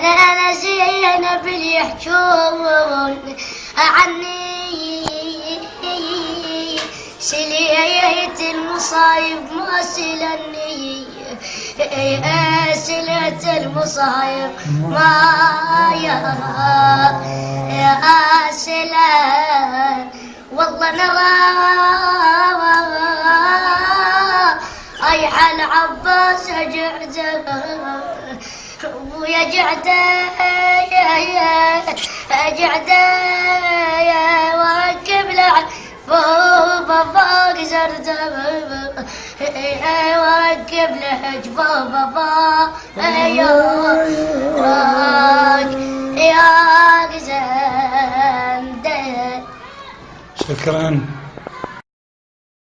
أنا زينب اللي يحجون عني سليت المصايب ما سلني سلة المصايب ما يا سلة والله نرى أيح العباس جعده ويا جعده وركب له فوق زرده وركب له جبابه يا زنده. شكرا.